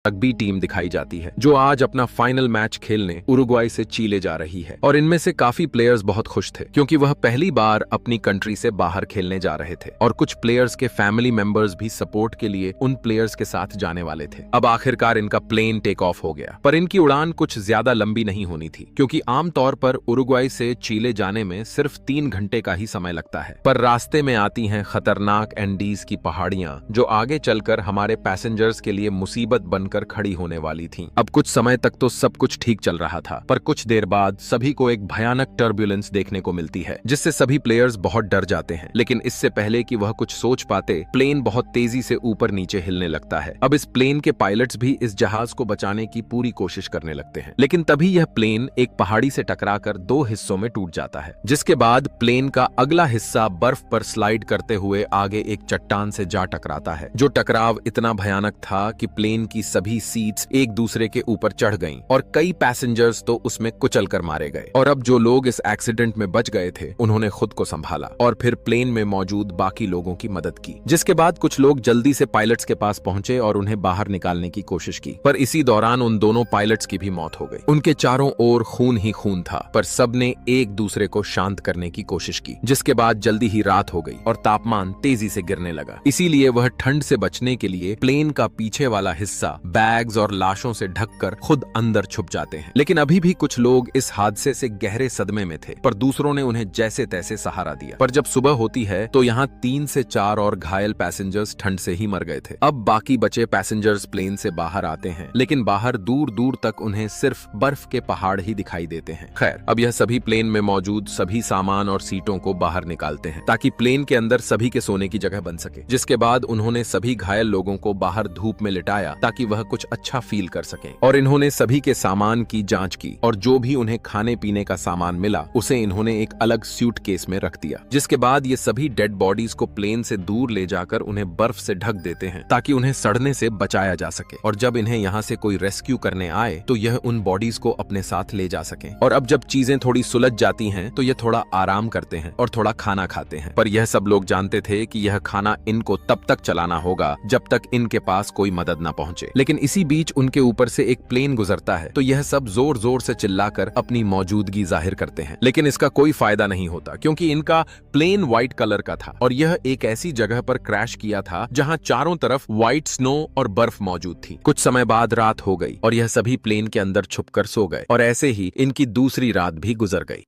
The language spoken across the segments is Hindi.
रग्बी टीम दिखाई जाती है जो आज अपना फाइनल मैच खेलने उरुग्वाई से चीले जा रही है। और इनमें से काफी प्लेयर्स बहुत खुश थे क्योंकि वह पहली बार अपनी कंट्री से बाहर खेलने जा रहे थे और कुछ प्लेयर्स के फैमिली मेंबर्स भी सपोर्ट के लिए उन प्लेयर्स के साथ जाने वाले थे। अब आखिरकार इनका प्लेन टेक ऑफ हो गया, पर इनकी उड़ान कुछ ज्यादा लंबी नहीं होनी थी क्योंकि आमतौर पर उरुग्वाई से चीले जाने में सिर्फ 3 घंटे का ही समय लगता है। पर रास्ते में आती हैं खतरनाक एंडीज की पहाड़ियां जो आगे चलकर हमारे पैसेंजर्स के लिए मुसीबत बनकर खड़ी होने वाली थीं। अब कुछ समय तक तो सब कुछ ठीक चल रहा था, पर कुछ देर बाद सभी को एक भयानक टर्बुलेंस देखने को मिलती है जिससे सभी प्लेयर्स बहुत डर जाते हैं। लेकिन इससे पहले कि वह कुछ सोच पाते, प्लेन बहुत तेजी से ऊपर नीचे हिलने लगता है। अब इस प्लेन के पायलट्स भी इस जहाज को बचाने की पूरी कोशिश करने लगते हैं, लेकिन तभी यह प्लेन एक पहाड़ी से टकराकर 2 हिस्सों में टूट जाता है, जिसके बाद प्लेन का अगला हिस्सा बर्फ पर स्लाइड करते हुए आगे एक चट्टान से जा टकराता है। जो टकराव इतना भयानक था कि प्लेन की सभी सीट्स एक दूसरे के ऊपर चढ़ गईं और कई पैसेंजर्स तो उसमें कुचल कर मारे गए। और अब जो लोग इस एक्सीडेंट में बच गए थे उन्होंने खुद को संभाला और फिर प्लेन में मौजूद बाकी लोगों की मदद की, जिसके बाद कुछ लोग जल्दी से पायलट्स के पास पहुंचे और उन्हें बाहर निकालने की कोशिश की। पर इसी दौरान उन दोनों पायलट्स की भी मौत हो गई। उनके चारों ओर खून ही खून था, पर सबने एक दूसरे को शांत करने की कोशिश की, जिसके बाद जल्दी ही रात हो गई और तापमान तेजी से गिरने लगा। इसीलिए वह ठंड से बचने के लिए प्लेन का पीछे वाला हिस्सा बैग्स और लाशों से ढककर खुद अंदर छुप जाते हैं। लेकिन अभी भी कुछ लोग इस हादसे से गहरे सदमे में थे, पर दूसरों ने उन्हें जैसे तैसे सहारा दिया। पर जब सुबह होती है तो यहाँ 3 से 4 और घायल पैसेंजर्स ठंड से ही मर गए थे। अब बाकी बचे पैसेंजर्स प्लेन से बाहर आते हैं, लेकिन बाहर दूर दूर तक उन्हें सिर्फ बर्फ के पहाड़ ही दिखाई देते हैं। खैर, अब यह सभी प्लेन में मौजूद सभी सामान और सीटों को बाहर निकालते हैं ताकि प्लेन के अंदर सभी के सोने की जगह बन सके। जिसके बाद उन्होंने सभी घायल लोगों को बाहर धूप में लिटाया ताकि वह कुछ अच्छा फील कर सकें। और इन्होंने सभी के सामान की जांच की और जो भी उन्हें खाने पीने का सामान मिला उसे इन्होंने एक अलग सूटकेस में रख दिया। जिसके बाद ये सभी डेड बॉडीज को प्लेन से दूर ले जाकर उन्हें बर्फ से ढक देते हैं ताकि उन्हें सड़ने से बचाया जा सके। और जब इन्हें यहाँ से कोई रेस्क्यू करने आए तो यह उन बॉडीज को अपने साथ ले जा सके। और अब जब चीजें थोड़ी सुलझ जाती हैं तो यह थोड़ा आराम करते हैं और थोड़ा खाना खाते हैं। पर यह सब लोग जानते थे कि यह खाना इनको तब तक चलाना होगा जब तक इनके पास कोई मदद न पहुंचे। लेकिन इसी बीच उनके ऊपर से एक प्लेन गुजरता है तो यह सब जोर जोर से चिल्लाकर अपनी मौजूदगी जाहिर करते हैं। लेकिन इसका कोई फायदा नहीं होता क्योंकि इनका प्लेन व्हाइट कलर का था और यह एक ऐसी जगह पर क्रैश किया था जहां चारों तरफ व्हाइट स्नो और बर्फ मौजूद थी। कुछ समय बाद रात हो गई और यह सभी प्लेन के अंदर छुपकर सो गए और ऐसे ही इनकी दूसरी रात भी गुजर गई।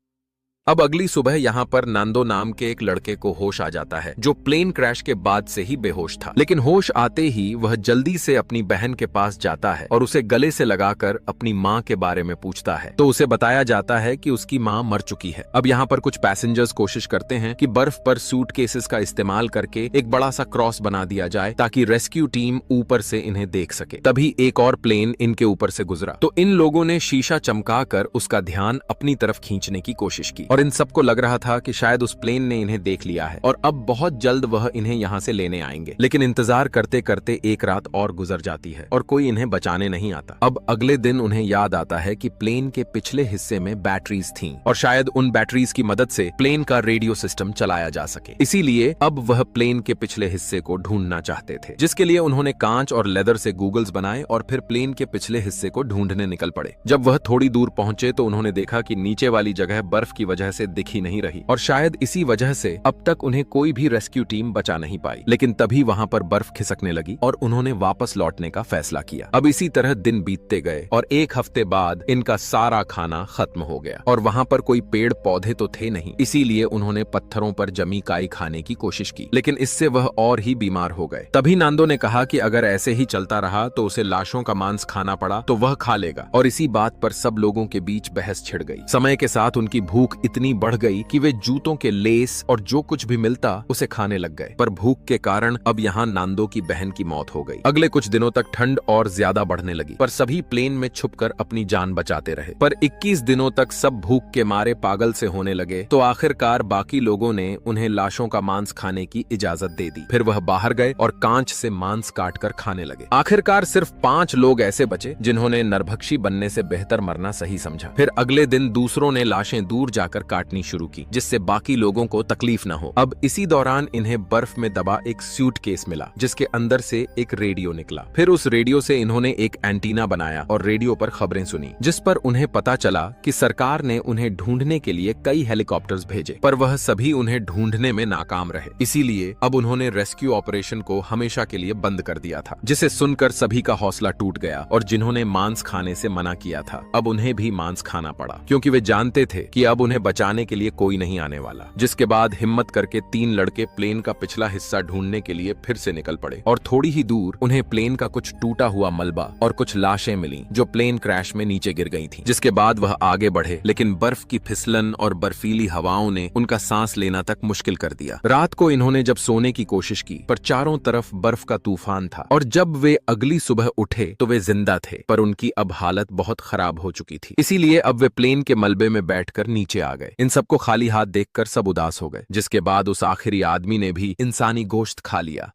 अब अगली सुबह यहाँ पर नांदो नाम के एक लड़के को होश आ जाता है जो प्लेन क्रैश के बाद से ही बेहोश था। लेकिन होश आते ही वह जल्दी से अपनी बहन के पास जाता है और उसे गले से लगाकर अपनी माँ के बारे में पूछता है तो उसे बताया जाता है कि उसकी माँ मर चुकी है। अब यहाँ पर कुछ पैसेंजर्स कोशिश करते हैं कि बर्फ पर सूटकेसेस का इस्तेमाल करके एक बड़ा सा क्रॉस बना दिया जाए ताकि रेस्क्यू टीम ऊपर से इन्हें देख सके। तभी एक और प्लेन इनके ऊपर से गुजरा तो इन लोगों ने शीशा चमकाकर उसका ध्यान अपनी तरफ खींचने की कोशिश की और इन सबको लग रहा था कि शायद उस प्लेन ने इन्हें देख लिया है और अब बहुत जल्द वह इन्हें यहाँ से लेने आएंगे। लेकिन इंतजार करते करते एक रात और गुजर जाती है और कोई इन्हें बचाने नहीं आता। अब अगले दिन उन्हें याद आता है कि प्लेन के पिछले हिस्से में बैटरीज थीं और शायद उन बैटरीज की मदद से प्लेन का रेडियो सिस्टम चलाया जा सके। इसीलिए अब वह प्लेन के पिछले हिस्से को ढूंढना चाहते थे, जिसके लिए उन्होंने कांच और लेदर से गूगल्स बनाए और फिर प्लेन के पिछले हिस्से को ढूंढने निकल पड़े। जब वह थोड़ी दूर पहुंचे तो उन्होंने देखा कि नीचे वाली जगह बर्फ की वजह से दिख ही नहीं रही और शायद इसी वजह से अब तक उन्हें कोई भी रेस्क्यू टीम बचा नहीं पाई। लेकिन तभी वहां पर बर्फ खिसकने लगी और उन्होंने वापस लौटने का फैसला किया। अब इसी तरह दिन बीतते गए और 1 हफ्ते बाद इनका सारा खाना खत्म हो गया और वहां पर कोई पेड़ पौधे तो थे नहीं, इसीलिए उन्होंने पत्थरों पर जमी काई खाने की कोशिश की, लेकिन इससे वह और ही बीमार हो गए। तभी नांदो ने कहा कि अगर ऐसे ही चलता रहा तो उसे लाशों का मांस खाना पड़ा तो वह खा लेगा। और इसी बात पर सब लोगों के बीच बहस छिड़ गई। समय के साथ उनकी भूख इतनी बढ़ गई कि वे जूतों के लेस और जो कुछ भी मिलता उसे खाने लग गए। पर भूख के कारण अब यहाँ नांदो की बहन की मौत हो गई। अगले कुछ दिनों तक ठंड और ज्यादा बढ़ने लगी, पर सभी प्लेन में छुपकर अपनी जान बचाते रहे। पर 21 दिनों तक सब भूख के मारे पागल से होने लगे तो आखिरकार बाकी लोगों ने उन्हें लाशों का मांस खाने की इजाजत दे दी। फिर वह बाहर गए और कांच से मांस काटकर खाने लगे। आखिरकार सिर्फ 5 लोग ऐसे बचे जिन्होंने नरभक्षी बनने से बेहतर मरना सही समझा। फिर अगले दिन दूसरों ने लाशें दूर जाकर लगाकर काटनी शुरू की, जिससे बाकी लोगों को तकलीफ न हो। अब इसी दौरान इन्हें बर्फ में दबा एक सूटकेस मिला, जिसके अंदर से एक रेडियो निकला। फिर उस रेडियो से इन्होंने एक एंटीना बनाया और रेडियो पर खबरें सुनी, जिस पर उन्हें पता चला कि सरकार ने उन्हें ढूंढने के लिए कई हेलीकॉप्टर्स भेजे, पर वह सभी उन्हें ढूंढने में नाकाम रहे। इसीलिए अब उन्होंने रेस्क्यू ऑपरेशन को हमेशा के लिए बंद कर दिया था, जिसे सुनकर सभी का हौसला टूट गया और जिन्होंने मांस खाने से मना किया था, अब उन्हें भी मांस खाना पड़ा, क्योंकि वे जानते थे कि अब उन्हें बचाने के लिए कोई नहीं आने वाला। जिसके बाद हिम्मत करके 3 लड़के प्लेन का पिछला हिस्सा ढूंढने के लिए फिर से निकल पड़े और थोड़ी ही दूर उन्हें प्लेन का कुछ टूटा हुआ मलबा और कुछ लाशें मिली जो प्लेन क्रैश में नीचे गिर गई थी। जिसके बाद वह आगे बढ़े, लेकिन बर्फ की फिसलन और बर्फीली हवाओं ने उनका सांस लेना तक मुश्किल कर दिया। रात को इन्होंने जब सोने की कोशिश की, पर चारों तरफ बर्फ का तूफान था और जब वे अगली सुबह उठे तो वे जिंदा थे, पर उनकी अब हालत बहुत खराब हो चुकी थी। इसीलिए अब वे प्लेन के मलबे में बैठकर नीचे आ गए। इन सबको खाली हाथ देखकर सब उदास हो गए। जिसके बाद उस आखिरी आदमी ने भी इंसानी गोश्त खा लिया।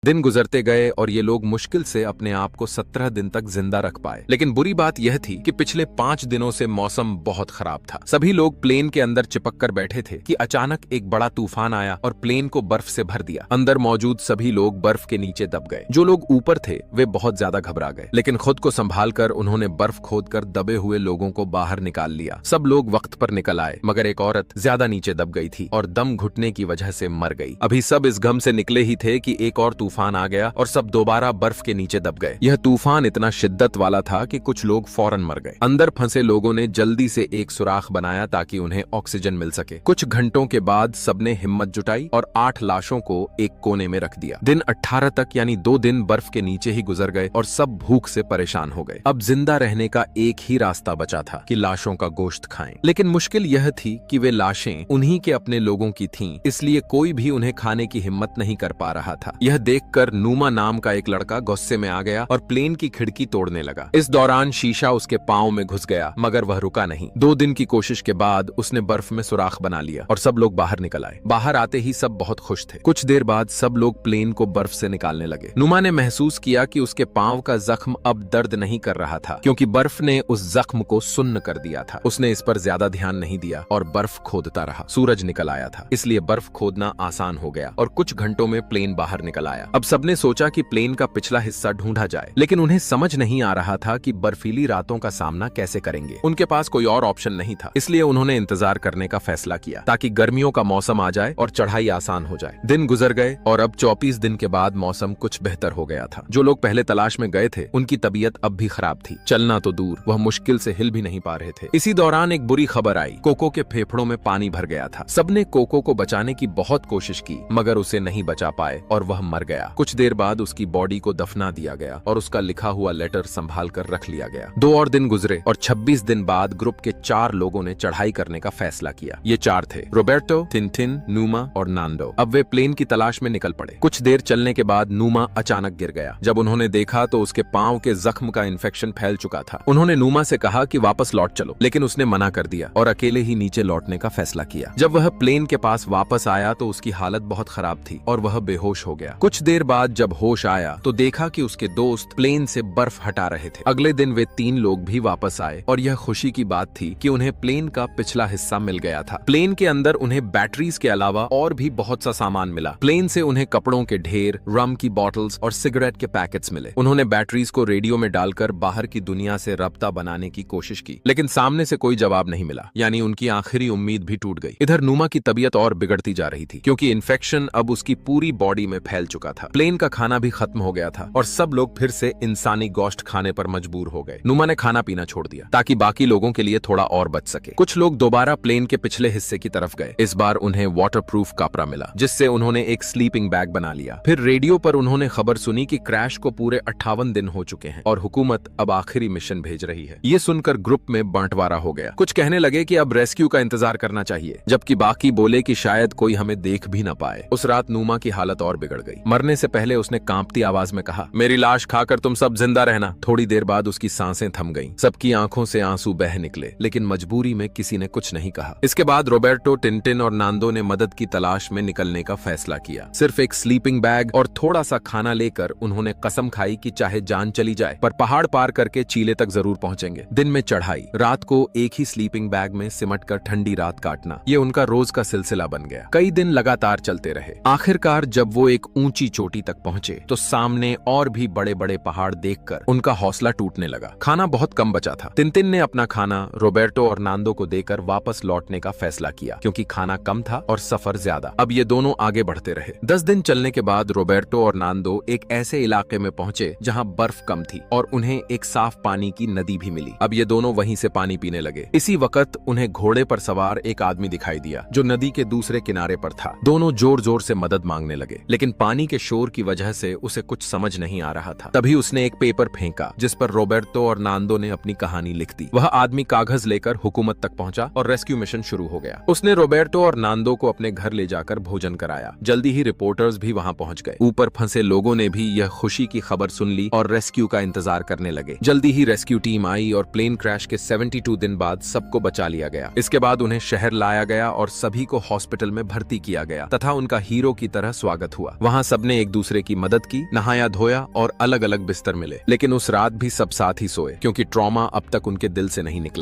दिन गुजरते गए और ये लोग मुश्किल से अपने आप को 17 दिन तक जिंदा रख पाए। लेकिन बुरी बात यह थी कि पिछले 5 दिनों से मौसम बहुत खराब था। सभी लोग प्लेन के अंदर चिपक कर बैठे थे कि अचानक एक बड़ा तूफान आया और प्लेन को बर्फ से भर दिया। अंदर मौजूद सभी लोग बर्फ के नीचे दब गए। जो लोग ऊपर थे वे बहुत ज्यादा घबरा गए, लेकिन खुद को संभाल कर उन्होंने बर्फ खोदकर दबे हुए लोगों को बाहर निकाल लिया। सब लोग वक्त पर निकल आए, मगर एक औरत ज्यादा नीचे दब गई थी और दम घुटने की वजह से मर गई। अभी सब इस गम से निकले ही थे कि एक और तूफान आ गया और सब दोबारा बर्फ के नीचे दब गए। यह तूफान इतना शिद्दत वाला था कि कुछ लोग फौरन मर गए। अंदर फंसे लोगों ने जल्दी से एक सुराख बनाया ताकि उन्हें ऑक्सीजन मिल सके। कुछ घंटों के बाद सबने हिम्मत जुटाई और 8 लाशों को एक कोने में रख दिया। दिन 18 तक यानी 2 दिन बर्फ के नीचे ही गुजर गए और सब भूख से परेशान हो गए। अब जिंदा रहने का एक ही रास्ता बचा था कि लाशों का गोश्त खाएं। लेकिन मुश्किल यह थी कि वे लाशें उन्हीं के अपने लोगों की थीं, इसलिए कोई भी उन्हें खाने की हिम्मत नहीं कर पा रहा था। यह देखकर नूमा नाम का एक लड़का गुस्से में आ गया और प्लेन की खिड़की तोड़ने लगा। इस दौरान शीशा उसके पांव में घुस गया, मगर वह रुका नहीं। 2 दिन की कोशिश के बाद उसने बर्फ में सुराख बना लिया और सब लोग बाहर निकल आए। बाहर आते ही सब बहुत खुश थे। कुछ देर बाद सब लोग प्लेन को बर्फ से निकालने लगे। नुमा ने महसूस किया कि उसके पांव का जख्म अब दर्द नहीं कर रहा था, क्योंकि बर्फ ने उस जख्म को सुन्न कर दिया था। उसने इस पर ज्यादा ध्यान नहीं दिया और बर्फ खोदता रहा। सूरज निकल आया था, इसलिए बर्फ खोदना आसान हो गया और कुछ घंटों में प्लेन बाहर निकल आया। अब सबने सोचा कि प्लेन का पिछला हिस्सा ढूंढा जाए, लेकिन उन्हें समझ नहीं आ रहा था कि बर्फीली रातों का सामना कैसे करेंगे। उनके पास कोई और ऑप्शन नहीं था, इसलिए उन्होंने इंतजार करने का फैसला किया ताकि गर्मियों का मौसम आ जाए और चढ़ाई आसान हो जाए। दिन गुजर गए और अब 24 दिन के बाद मौसम कुछ बेहतर हो गया था। जो लोग पहले तलाश में गए थे उनकी तबीयत अब भी खराब थी। चलना तो दूर, वह मुश्किल से हिल भी नहीं पा रहे थे। इसी दौरान एक बुरी खबर आई। कोको के फेफड़ों में पानी भर गया था। सबने कोको को बचाने की बहुत कोशिश की, मगर उसे नहीं बचा पाए और वह मर गया। कुछ देर बाद उसकी बॉडी को दफना दिया गया और उसका लिखा हुआ लेटर संभाल कर रख लिया गया। 2 और दिन गुजरे और 26 दिन बाद ग्रुप के 4 लोगों ने चढ़ाई करने का फैसला किया। ये 4 थे, रोबर्टो, टिनटिन, नूमा और नांडो। अब वे प्लेन की तलाश में निकल पड़े। कुछ देर चलने के बाद नूमा अचानक गिर गया। जब उन्होंने देखा तो उसके पांव के जख्म का इन्फेक्शन फैल चुका था। उन्होंने नूमा से कहा कि वापस लौट चलो, लेकिन उसने मना कर दिया और अकेले ही नीचे लौटने का फैसला किया। जब वह प्लेन के पास वापस आया तो उसकी हालत बहुत खराब थी और वह बेहोश हो गया। कुछ देर बाद जब होश आया तो देखा कि उसके दोस्त प्लेन से बर्फ हटा रहे थे। अगले दिन वे 3 लोग भी वापस आए और यह खुशी की बात थी कि उन्हें प्लेन का पिछला हिस्सा मिल गया था। प्लेन के अंदर उन्हें बैटरीज के अलावा और भी बहुत सा सामान मिला। प्लेन से उन्हें कपड़ों के ढेर, रम की बॉटल्स और सिगरेट के पैकेट्स मिले। उन्होंने बैटरीज को रेडियो में डालकर बाहर की दुनिया से रब्ता बनाने की कोशिश की, लेकिन सामने से कोई जवाब नहीं मिला, यानी उनकी आखिरी उम्मीद भी टूट गई। इधर नूमा की तबीयत और बिगड़ती जा रही थी, क्योंकि इन्फेक्शन अब उसकी पूरी बॉडी में फैल चुका था। प्लेन का खाना भी खत्म हो गया था और सब लोग फिर से इंसानी गोश्त खाने पर मजबूर हो गए। नूमा ने खाना पीना छोड़ दिया ताकि बाकी लोगों के लिए थोड़ा और बच सके। कुछ लोग दोबारा प्लेन के पिछले हिस्से की तरफ गए। इस बार उन्हें वाटरप्रूफ कपड़ा मिला, जिससे उन्होंने एक स्लीपिंग बैग बना लिया। फिर रेडियो पर उन्होंने खबर सुनी कि क्रैश को पूरे 58 दिन हो चुके हैं और हुकूमत अब आखिरी मिशन भेज रही है। ये सुनकर ग्रुप में बंटवारा हो गया। कुछ कहने लगे कि अब रेस्क्यू का इंतजार करना चाहिए, जबकि बाकी बोले कि शायद कोई हमें देख भी न पाए। उस रात नूमा की हालत और बिगड़ गई। मरने मरने से पहले उसने कांपती आवाज में कहा, मेरी लाश खाकर तुम सब जिंदा रहना। थोड़ी देर बाद उसकी सांसें थम गईं। सबकी आंखों से आंसू बह निकले, लेकिन मजबूरी में किसी ने कुछ नहीं कहा। इसके बाद रोबर्टो, टिनटिन और नांदो ने मदद की तलाश में निकलने का फैसला किया। सिर्फ एक स्लीपिंग बैग और थोड़ा सा खाना लेकर उन्होंने कसम खाई कि चाहे जान चली जाए पर पहाड़ पार करके चीले तक जरूर पहुंचेंगे। दिन में चढ़ाई, रात को एक ही स्लीपिंग बैग में सिमटकर ठंडी रात काटना, ये उनका रोज का सिलसिला बन गया। कई दिन लगातार चलते रहे। आखिरकार जब वो एक ऊंची चोटी तक पहुंचे तो सामने और भी बड़े बड़े पहाड़ देखकर उनका हौसला टूटने लगा। खाना बहुत कम बचा था। टिनटिन ने अपना खाना रोबर्टो और नांदो को देकर वापस लौटने का फैसला किया, क्योंकि खाना कम था और सफर ज्यादा। अब ये दोनों आगे बढ़ते रहे। 10 दिन चलने के बाद रोबर्टो और नांदो एक ऐसे इलाके में पहुंचे जहां बर्फ कम थी और उन्हें एक साफ पानी की नदी भी मिली। अब ये दोनों वहीं से पानी पीने लगे। इसी वक्त उन्हें घोड़े पर सवार एक आदमी दिखाई दिया जो नदी के दूसरे किनारे पर था। दोनों जोर जोर से मदद मांगने लगे, लेकिन पानी के शोर की वजह से उसे कुछ समझ नहीं आ रहा था। तभी उसने एक पेपर फेंका जिस पर रोबर्टो और नांदो ने अपनी कहानी लिख दी। वह आदमी कागज लेकर हुकूमत तक पहुंचा और रेस्क्यू मिशन शुरू हो गया। उसने रोबर्टो और नांदो को अपने घर ले जाकर भोजन कराया। जल्दी ही रिपोर्टर्स भी वहां पहुंच गए। ऊपर फंसे लोगों ने भी यह खुशी की खबर सुन ली और रेस्क्यू का इंतजार करने लगे। जल्दी ही रेस्क्यू टीम आई और प्लेन क्रैश के 72 दिन बाद सबको बचा लिया गया। इसके बाद उन्हें शहर लाया गया और सभी को हॉस्पिटल में भर्ती किया गया तथा उनका हीरो की तरह स्वागत हुआ। वहां सबने एक दूसरे की मदद की, नहाया धोया और अलग अलग बिस्तर मिले। लेकिन उस रात भी सब साथ ही सोए, क्योंकि ट्रॉमा अब तक उनके दिल से नहीं निकला।